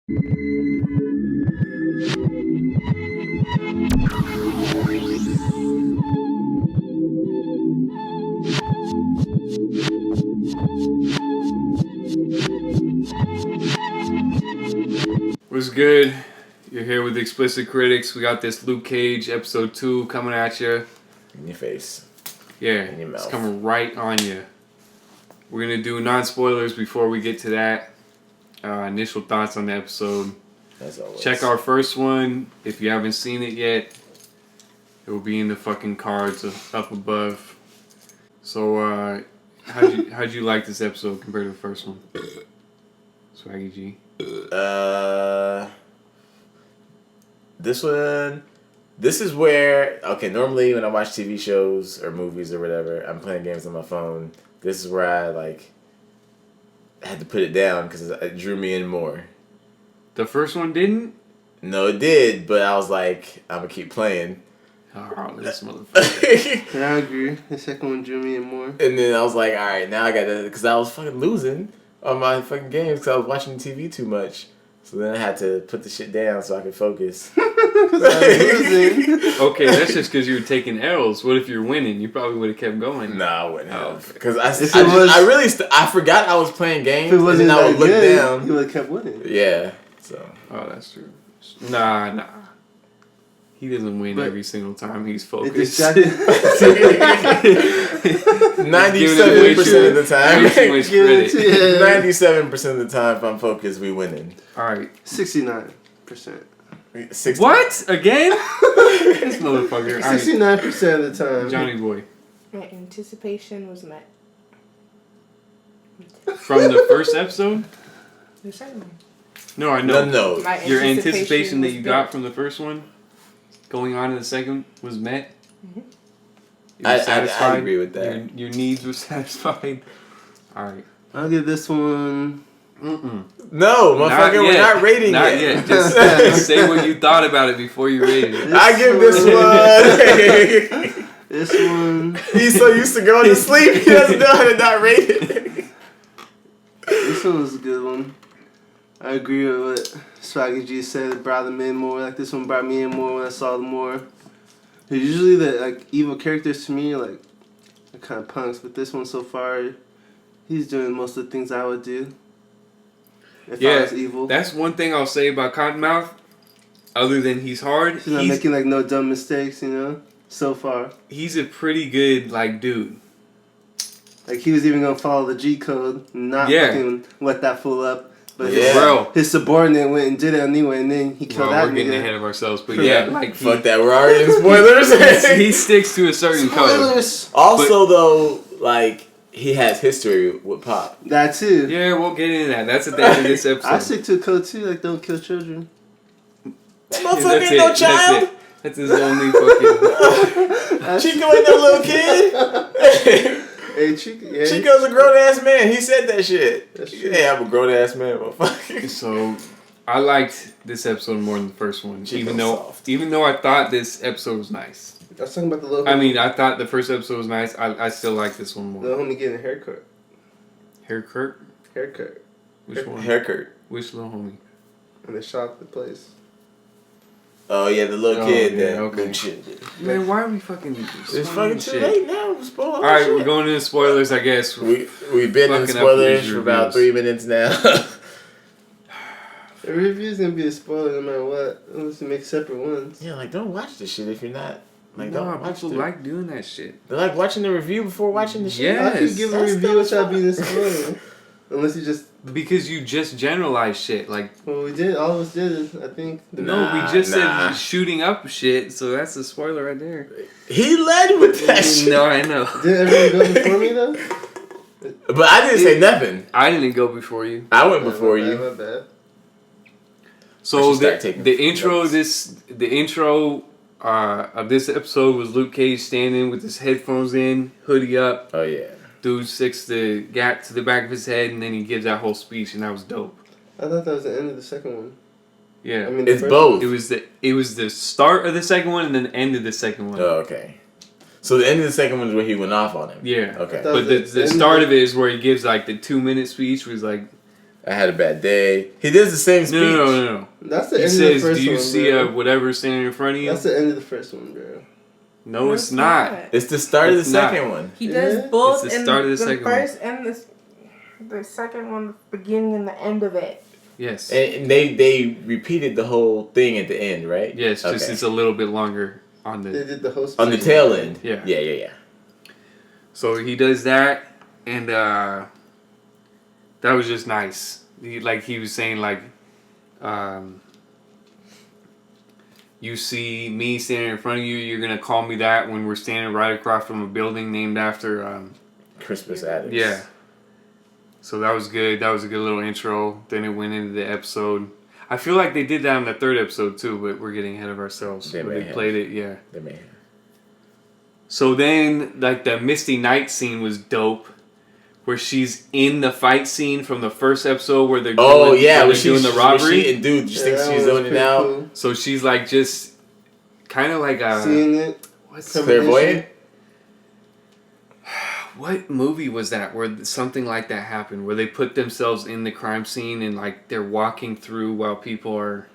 What's good? You're here with the X-plicit Critics. We got this Luke Cage episode 2 coming at you. In your face. Yeah, In your mouth. it's coming right on you. We're gonna do non-spoilers before we get to that. Initial thoughts on the episode. As always. Check our first one if you haven't seen it yet. It will be in the fucking cards up above. So, how'd you like this episode compared to the first one? Swaggy G. This is where, okay, normally when I watch TV shows or movies or whatever, I'm playing games on my phone. This is where I had to put it down because it drew me in more. The first one didn't? No, it did, but I was like, I'm gonna keep playing. Oh, this motherfucker. Yeah, I agree. The second one drew me in more. And then I was like, alright, now I gotta, because I was fucking losing on my fucking games because I was watching TV too much. So then I had to put the shit down so I could focus. Okay, that's just because you were taking L's. What if you're winning? You probably would have kept going. Nah, I wouldn't have. Okay. Because I forgot I was playing games. If it wasn't and then I would that look good, down. you would have kept winning. Yeah. So. Oh, that's true. Nah. He doesn't win But every single time he's It focused. distracted. 97% of the time. Way too much credit. 97% of the time, if I'm focused, we winning. Alright. 69%. 60. What? Again? This motherfucker. Alright. 69% of the time. Johnny boy. My anticipation was met. From the first episode? The second one. No, I know. No. My Your anticipation that was you built. got from the first one going on in the second was met? Mm-hmm. You were satisfied? I agree with that. Your needs were satisfied? Alright. I'll give this one. No, motherfucker, we're not rating Not it. yet. Just say what you thought about it before you rated it. I give this one. This one. He's so used to going to sleep, he doesn't know how to not rate it. This one was a good one. I agree with what Swaggy G said. It brought them in more. Like, this one brought me in more when I saw them more. Usually the evil characters to me are kind of punks, but this one so far, he's doing most of the things I would do if I was evil. That's one thing I'll say about Cottonmouth. Other than he's hard, He's not making no dumb mistakes, so far. He's a pretty good dude. Like, he was even gonna follow the G code, and not fucking let that fool up. But his subordinate went and did it anyway, and then he killed that We're getting nigga. ahead of ourselves, but Fuck that, we're already in spoilers. he sticks to a certain code. Spoilers! Also, though, he has history with Pop. That too. Yeah, we'll get into that. That's at the end of this episode. I stick to a code too, don't kill children. That motherfucker ain't no child. That's his only fucking... Chico ain't no little kid. Hey, Chico, yeah. Chico's a grown-ass man. He said that shit. That's true. Yeah, I'm a grown-ass man, motherfucker. So, I liked this episode more than the first one. Chico's Even though I thought this episode was nice. I was talking about the little I thought the first episode was nice. I still like this one more. little homie getting a haircut. Haircut? Which one? Haircut. Which little homie? And they shot the place. Oh, yeah, the little kid. Yeah, that okay. shit. Man, why are we fucking... It's fucking too late now. We're spoiling Alright, we're going into spoilers, I guess. We've been in fucking up spoilers these for about 3 minutes now. The review's gonna be a spoiler no matter what, unless you make separate ones. Yeah, don't watch this shit if you're not. Don't watch people like doing that shit. They like watching the review before watching the shit. Yeah. How can you give a That's review still without fun. being a spoiler? Unless you just... Because you just generalize shit. Well, we did. All of us did it, I think. No, we just said shooting up shit, so that's a spoiler right there. He led with that shit. No, I know. Did everyone go before me, though? But I didn't say nothing. I didn't go before you. I went before you. My bad. So I should start taking the intro notes. of this episode was Luke Cage standing with his headphones in, hoodie up. Oh yeah. Dude sticks the gap to the back of his head, and then he gives that whole speech, and that was dope. I thought that was the end of the second one. Yeah, I mean, It's both. It was the start of the second one and then the end of the second one. Oh, okay. So the end of the second one is where he went off on him. Yeah. Okay. But the start of it is where he gives like the 2-minute speech where he's like, I had a bad day. He does the same speech. No. That's the He end says, of the first "Do you one, see bro. whatever standing in front of you?" That's the end of the first one, bro. No, it's not. It's the start of the It's not. second one. He does Yeah. both It's the in start of the the second first and the second one, the beginning and the end of it. Yes. And they repeated the whole thing at the end, right? Yes, just it's a little bit longer on They the. did the host On the tail end. Yeah. Yeah. So he does that, and that was just nice. He was saying you see me standing in front of you, you're gonna call me that when we're standing right across from a building named after Christmas addicts. yeah. So that was good. That was a good little intro. Then it went into the episode. I feel like they did that in the third episode too, but we're getting ahead of ourselves. They When may they have. played it, yeah. They may have. So then, the Misty Knight scene was dope, where she's in the fight scene from the first episode where they're doing the robbery. And dude just thinks she's doing it now. Cool. So she's like just kind of like a Seeing it. what's Clairvoyant? what movie was that where something like that happened, where they put themselves in the crime scene and like they're walking through while people are.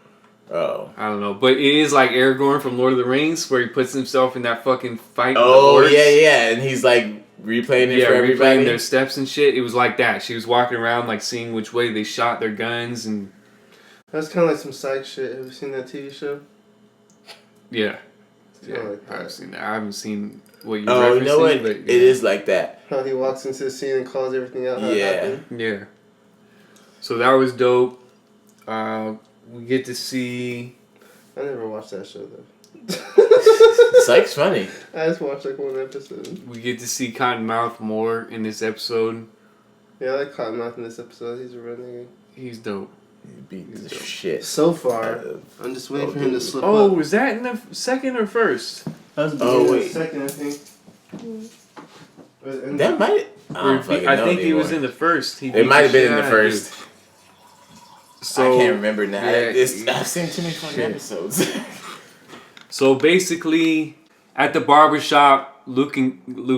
Oh. I don't know, but it is like Aragorn from Lord of the Rings, where he puts himself in that fucking fight. Oh, with the horse. yeah, and he's like replaying it for replaying everybody. their steps and shit. It was like that. She was walking around like seeing which way they shot their guns and That's kind of like some psych shit. Have you seen that TV show? yeah. It's kinda like I haven't that. seen that. I haven't seen what you're Oh, referencing. you know what? But, It is like that. How he walks into the scene and calls everything out. How it Yeah. happened. Yeah. So that was dope. We get to see. I never watched that show though. Psych's funny. I just watched like one episode. We get to see Cottonmouth more in this episode. Yeah, I like Cottonmouth in this episode. He's a real nigga. He's dope. He beat the shit. So far, out of- I'm just waiting for him to slip Oh, up. was that in the second or first? That was Oh, wait. second, I think. That might. I don't fucking know think he was anymore. in the first. It might have been in the first. So, I can't remember now. yeah, I've seen too many fucking shit. episodes. So basically, at the barbershop, Luke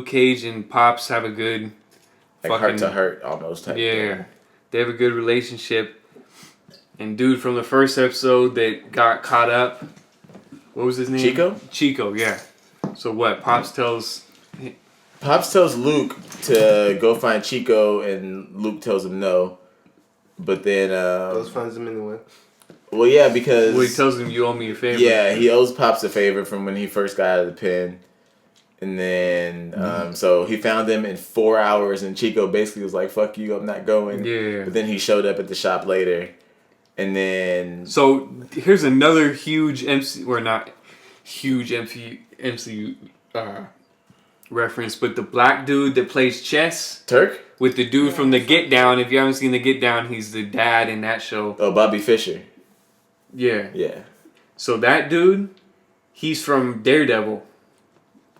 Cage and Pops have a good Like heart to heart almost type yeah, thing. they have a good relationship. And dude from the first episode that got caught up, what was his name? Chico, yeah. So what? Pops tells Luke to go find Chico, and Luke tells him no. But then, Those finds him anyway. well, yeah, because he tells him you owe me a favor. yeah, he owes Pops a favor from when he first got out of the pen. And then, so he found them in 4 hours, and Chico basically was like, "Fuck you, I'm not going." Yeah. But then he showed up at the shop later, and then So here's another huge MCU reference, but the black dude that plays chess Turk. with the dude from the Get Down. If you haven't seen the Get Down, he's the dad in that show. Oh, Bobby Fischer. Yeah. Yeah. So that dude, he's from Daredevil.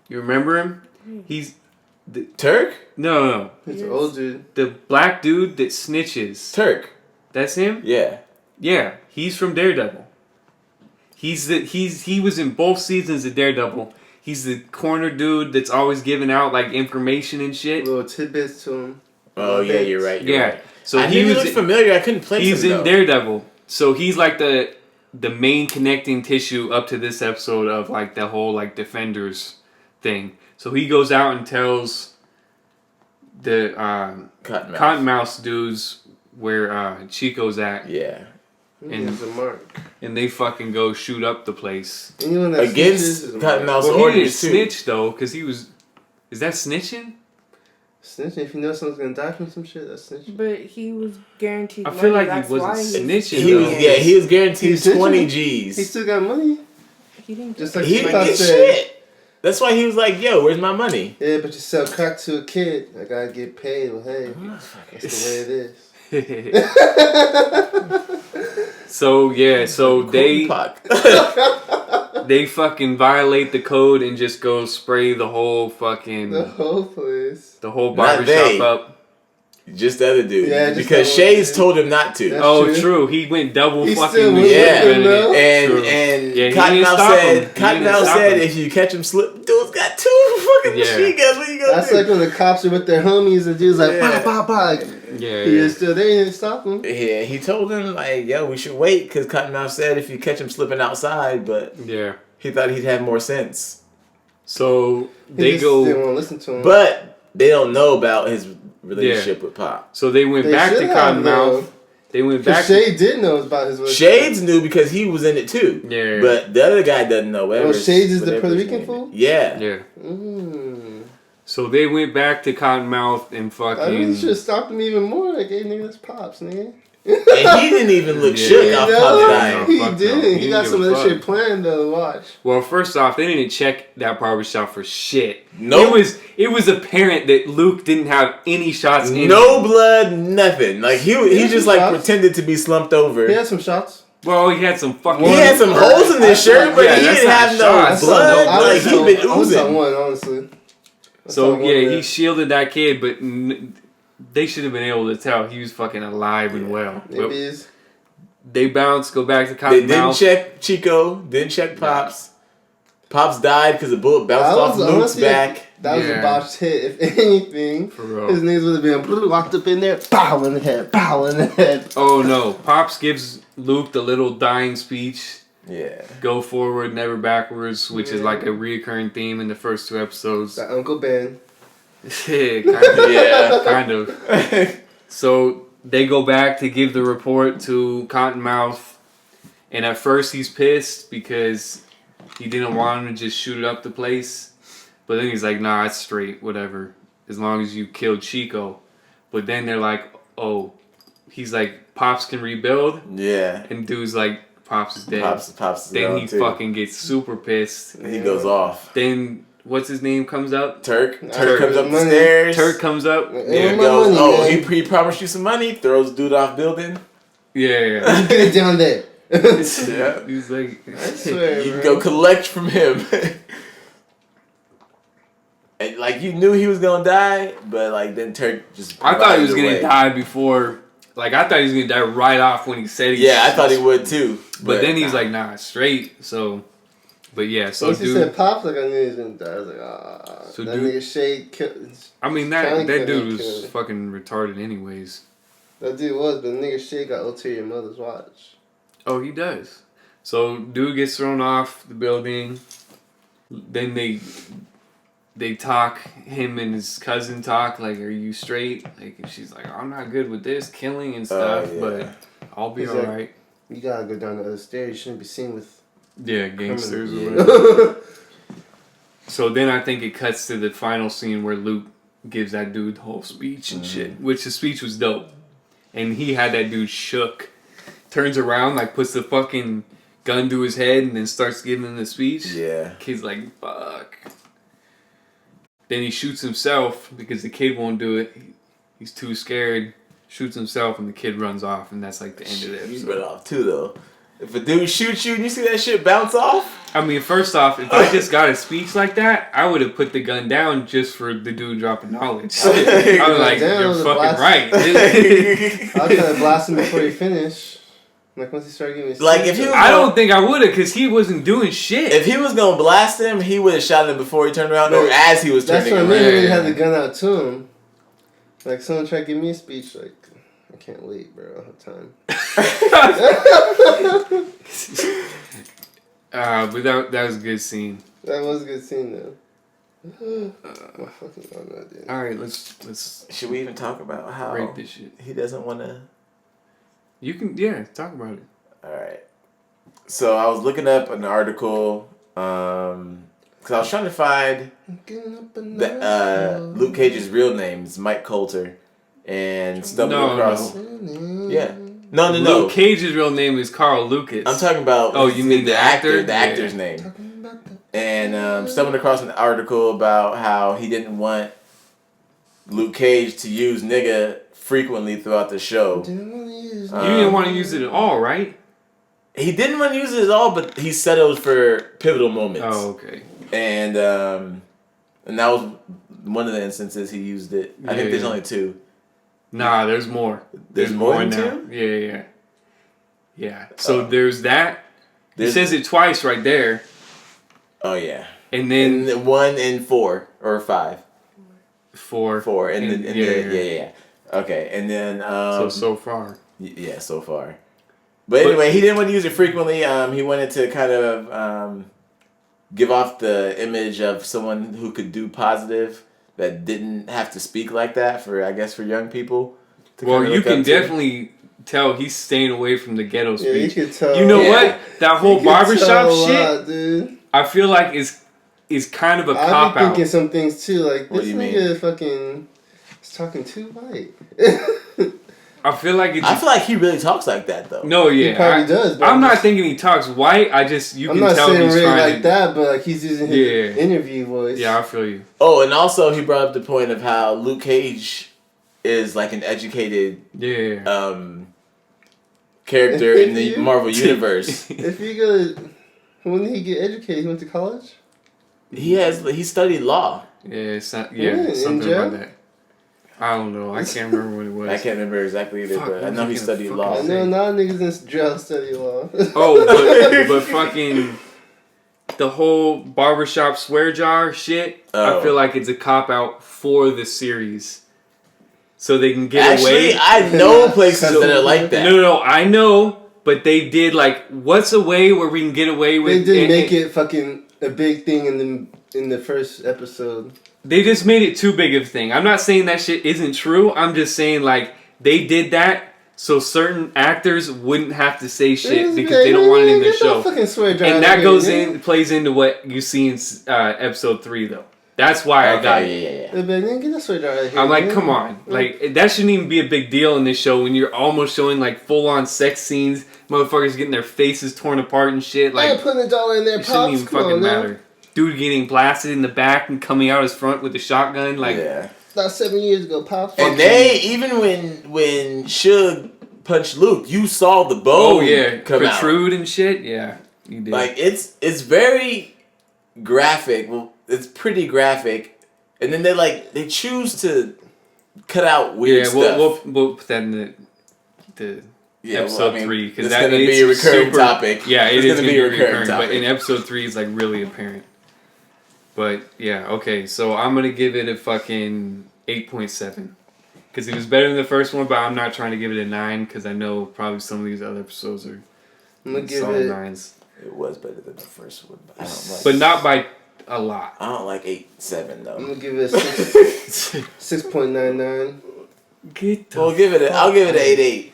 You remember him? He's Turk. no. He's an old dude. The black dude that snitches. Turk. That's him? Yeah. Yeah, he's from Daredevil. He was in both seasons of Daredevil. He's the corner dude that's always giving out like information and shit. Little tidbits to him. Oh yeah, you're right. You're Yeah. right. So I he knew was he looked familiar. I couldn't place he's him in though. Daredevil. So he's like the main connecting tissue up to this episode of like the whole like Defenders thing. So he goes out and tells the Cottonmouth dudes where Chico's at. Yeah. And- He's a mark. And they fucking go shoot up the place. Anyone that Against snitches is a Cottonmouth's mark. Well, he didn't orders too. snitch though, because he was. Is that snitching? Snitching. If you know someone's gonna die from some shit, that's snitching. But he was guaranteed. I feel money, like that's he wasn't why snitching. He was though. he was guaranteed He's snitching? 20 He G's. still got money. He didn't. Just like He didn't Tupac get said. shit. That's why he was like, "Yo, where's my money?" Yeah, but you sell crack to a kid. I gotta get paid. Well, hey, that's the way it is. So yeah, so they Pac. they fucking violate the code and just go spray the whole fucking The whole place. the whole Not they. barbershop up. Just the other dude. Yeah, just because that one Shays dude. told him not to. That's Oh, true. true. He went double He fucking. still was Yeah. with him, though. True. And Yeah, he didn't Cottonmouth stop him. said, He didn't Cottonmouth stop said, him. if you catch him slip, dude's got 2 fucking Yeah. machine guns. What you gonna That's do? like when the cops are with their homies and dudes like, Yeah. bah, bah, bah. Like, Yeah. He is still there. He didn't stop him. Yeah, he told him, like, yo, we should wait, because Cottonmouth said if you catch him slipping outside, but Yeah. he thought he'd have more sense. So He they just go. didn't want to listen to him. But they don't know about his relationship with Pop. So they went They back to should have, Cottonmouth. They went back. Shade did know about his relationship. Shades knew because he was in it too. Yeah. But the other guy doesn't know. Oh, Shades is the whatever Puerto his Rican name fool? is. Yeah. Yeah. Mm. So they went back to Cottonmouth and I mean, fucking. you should have stopped him even more. Like, hey, nigga, that's Pops, nigga. And he didn't even look Yeah. shook off No, Pop dying. he Fuck no. didn't. He He got didn't some of give a that shit fuck. planned though. Watch. Well, first off, they didn't check that barbershop for shit. Nope. It was apparent that Luke didn't have any shots in No him. blood, nothing. Like he had just some like shots. pretended to be slumped over. He had some shots. Well, he had some fucking. He had some holes in his shirt, but Yeah, he that's didn't not have no shots. blood. I Like he'd been I was on oozing. one, honestly. So yeah, he shielded that kid, but they should have been able to tell he was fucking alive and well. Maybe But it's they bounced, go back to They didn't Cottonmouth. check Chico. Didn't check Pops. Pops died because the bullet bounced That off was Luke's honestly- back. that was Yeah. a botched hit. If anything, For real. his niggas would have been locked up in there. Pow in the head. Pow in the head. Oh no! Pops gives Luke the little dying speech. Yeah. Go forward, never backwards, which is like a reoccurring theme in the first two episodes. That Uncle Ben. Yeah, kind of. Yeah. Kind of. So they go back to give the report to Cottonmouth, and at first he's pissed because he didn't want him to just shoot up the place. But then he's like, nah, it's straight, whatever, as long as you killed Chico. But then they're like, oh, he's like, Pops can rebuild, Yeah. and dude's like, Pops is dead. Pops is Then gone, he too. fucking gets super pissed. He goes off. Then what's his name comes up? Turk Turk. comes up the Money. stairs. Turk comes up. Yeah. Yeah, my goes, money, oh, man. he promised you some money. Throws dude off building. Yeah. Get it down there. Yeah. He's like, I swear, You can bro. go collect from him. And like you knew he was gonna die, but like then Turk just. I thought he was provided a gonna way. die before. Like I thought he was gonna die right off when he said he. Yeah, I thought he would too. But then he's nah. like, nah, straight. So, but yeah, so Once he dude. said Pops, like I knew he was gonna die. I was like, ah. So that dude- nigga Shade killed. I mean Trying that to dude kill was him. fucking retarded, anyways. That dude was, but nigga Shade got ulterior mothers. Watch. Oh, he does. So dude gets thrown off the building. Then they talk. Him and his cousin talk. Like, are you straight? Like, she's like, I'm not good with this killing and stuff, yeah. but I'll be He's all like, right. You gotta go down the other stairs. You shouldn't be seen with Yeah, gangsters or criminals. whatever. So then I think it cuts to the final scene where Luke gives that dude the whole speech and shit, which the speech was dope. And he had that dude shook. Turns around, like puts the fucking gun to his head and then starts giving him the speech. Yeah. Kid's like, fuck. Then he shoots himself because the kid won't do it. He's too scared. Shoots himself and the kid runs off, and that's like the end of the You episode. run off too though. If a dude shoots you and you see that shit bounce off, I mean, first off, if I just got a speech like that, I would have put the gun down just for the dude dropping knowledge. I was like, Down you're was a fucking blast. right. I was trying to blast him before he finished. Like once he started giving me Like, if he was- I don't think I would have, because he wasn't doing shit. if he was gonna blast him, he would have shot him before he turned around or as he was That's turning what I mean. around. When he Yeah. had the gun out to him. Like someone tried to give me a speech. Like I can't wait, bro. I don't have time. But that was a good scene. That was a good scene though. My fucking God, no, dude. All right, let's Should we even talk about how rate this shit. he doesn't want to? You can, talk about it. All right. So I was looking up an article because I was trying to find Luke Cage's real name is Mike Coulter, and stumbled across. Yeah. No. Luke Cage's real name is Carl Lucas. I'm talking about. Oh, you mean the actor? The actor's name. And stumbled across an article about how he didn't want Luke Cage to use nigga frequently throughout the show. You didn't want to use it at all, right? He didn't want to use it at all, but he settled for pivotal moments. Oh, okay. And that was one of the instances he used it. I think there's Yeah. only two. Nah, there's more. There's more than now. two? Yeah. So there's that. It There's- says it twice right there. Oh yeah. And then And 1 and 4 or 5. 4. And And- yeah. Okay, and then so far. Yeah, so far. But anyway, he didn't want to use it frequently. He wanted to kind of give off the image of someone who could do positive that didn't have to speak like that for young people. Well, you can definitely tell he's staying away from the ghetto speech. Yeah, you can tell. You know what? That whole barbershop shit, dude. I feel like is kind of a cop out. I'm thinking some things too. Like What this do you nigga mean? fucking is talking too white. I feel like he really talks like that though. No, yeah, He probably does. But I'm not thinking he talks white. I'm can not tell saying he's really like that, but like he's using his interview voice. Yeah, I feel you. Oh, and also he brought up the point of how Luke Cage is like an educated character in the Marvel universe. If you go, when did he get educated? He went to college. He studied law. Yeah, something jail? about that. I don't know. I can't remember what it was. I can't remember exactly either, but I know he studied law. I know now niggas in jail study law. Oh, but fucking the whole barbershop swear jar shit. Oh. I feel like it's a cop out for the series, so they can get away. Actually, I know places that are like that. No, I know, but they did like, what's a way where we can get away with? They did make it fucking a big thing in the first episode. They just made it too big of a thing. I'm not saying that shit isn't true. I'm just saying like they did that so certain actors wouldn't have to say shit because they don't want it in their show. And that plays into what you see in episode 3 though. That's why I got it. I'm like, come on. Like, that shouldn't even be a big deal in this show when you're almost showing, like, full-on sex scenes. Motherfuckers getting their faces torn apart and shit. Like, putting $1 in there, it shouldn't even fucking matter. Dude getting blasted in the back and coming out his front with a shotgun. Like, about 7 years ago, Pops. And even when Suge punched Luke, you saw the bone protrude and shit. Yeah, you did. Like, it's very graphic. Well, it's pretty graphic. And then they choose to cut out weird stuff. We'll put that in the episode 3 because that's going to be a recurring topic. Yeah, it is going to be a recurring topic. But in episode 3, it's like really apparent. But yeah, okay. So I'm gonna give it a fucking 8.7 because it was better than the first one. But I'm not trying to give it a 9 because I know probably some of these other episodes are solid 9s. It was better than the first one, but I don't like. But not by a lot. I don't like 8.7 though. I'm gonna give it a 6.99. I'll give it an 8.8.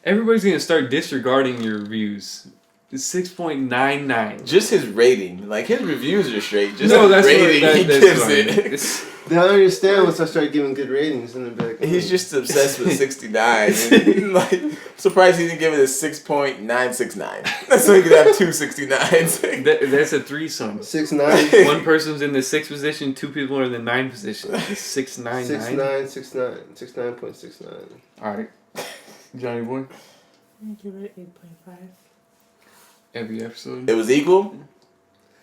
Everybody's gonna start disregarding your reviews. It's 6.99. Just his rating, like his reviews are straight. Just no, that's rating what, he gives it. They don't understand once I start giving good ratings in the back. He's just obsessed with 69. And, like, surprised he didn't give it a 6.969. So he could have 2 69s. That's a threesome. 6'9". One person's in the 6th position, 2 people are in the 9th position. 699. 69.69. All right, Johnny boy. I give it 8.5. Every episode. It was equal.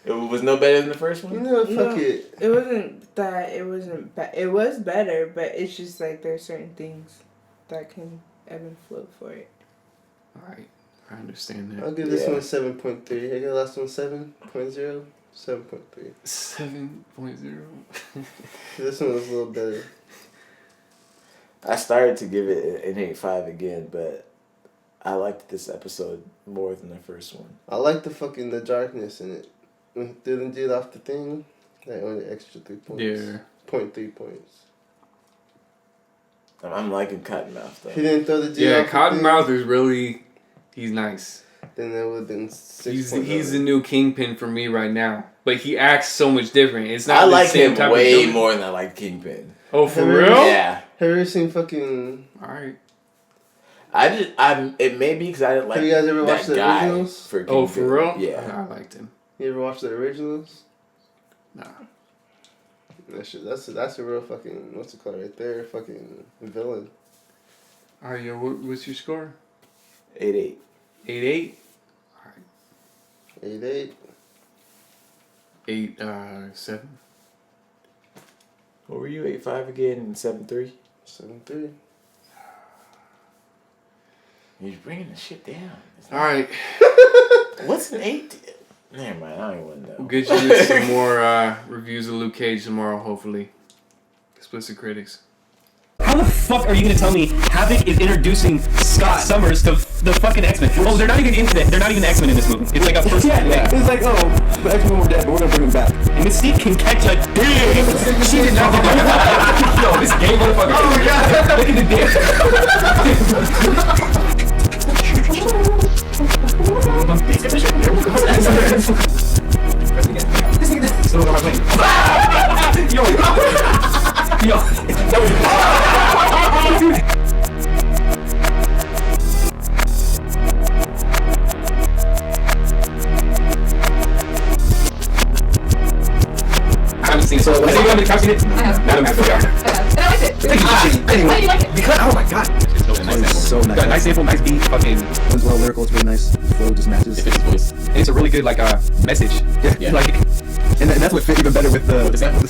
It was no better than the first one. No, fuck it. It wasn't that. It wasn't. It was better, but it's just like there's certain things that can ebb and flow for it. All right, I understand that. I'll give this one 7.3. I got the last one 7.0. 7.3. 7.0. This one was a little better. I started to give it an 8.5 again, but I liked this episode more than the first one. I like the darkness in it. When he didn't do it off the thing, they only extra 3 points. Yeah. 0.3 points. I'm liking Cottonmouth though. He didn't throw the G Yeah, off Cottonmouth is really, he's nice. Then that would have been 6. He's the new Kingpin for me right now. But he acts so much different. It's not I the like same him type way of more than I like Kingpin. Oh, for Have real? Yeah. Have you ever seen fucking... Alright. It may be because I didn't like. Have you guys ever watched the originals? For Kingpin. Oh, for real? Yeah. I liked him. You ever watched the originals? Nah. That's a real fucking, what's it called right there? Fucking villain. Alright, yo, what's your score? 8.8. 8.8? 8.8. 8.7. What were you? 8.5 again and 7.3? 7.3. You're bringing the shit down. Alright. What's an 8? Never mind, I don't even want to know. We'll get you some more reviews of Luke Cage tomorrow, hopefully. X-plicit critics. how the fuck are you gonna tell me Havoc is introducing Scott Summers to the fucking X-Men? Oh, they're not even They're not even the X-Men in this movie. It's like a first. Yeah. It's like, oh, the X-Men were dead, but we're gonna bring them back. And Mystique can catch a dick. She did not. Yo, this gay motherfucker. Oh my god! Look at the dick. Yo, that was. I haven't seen it. So, has anyone been seen it? I have. Madam has. I have. And I liked it. Thank you. Why do you like it? Because, oh my god. So nice. Got a nice sample, nice beat, fucking. It's well lyrical, it's really nice. The flow just matches. It fits his voice. And it's a really good, like, message. Yeah. Yeah. Like, And that's what fit even better with the sample.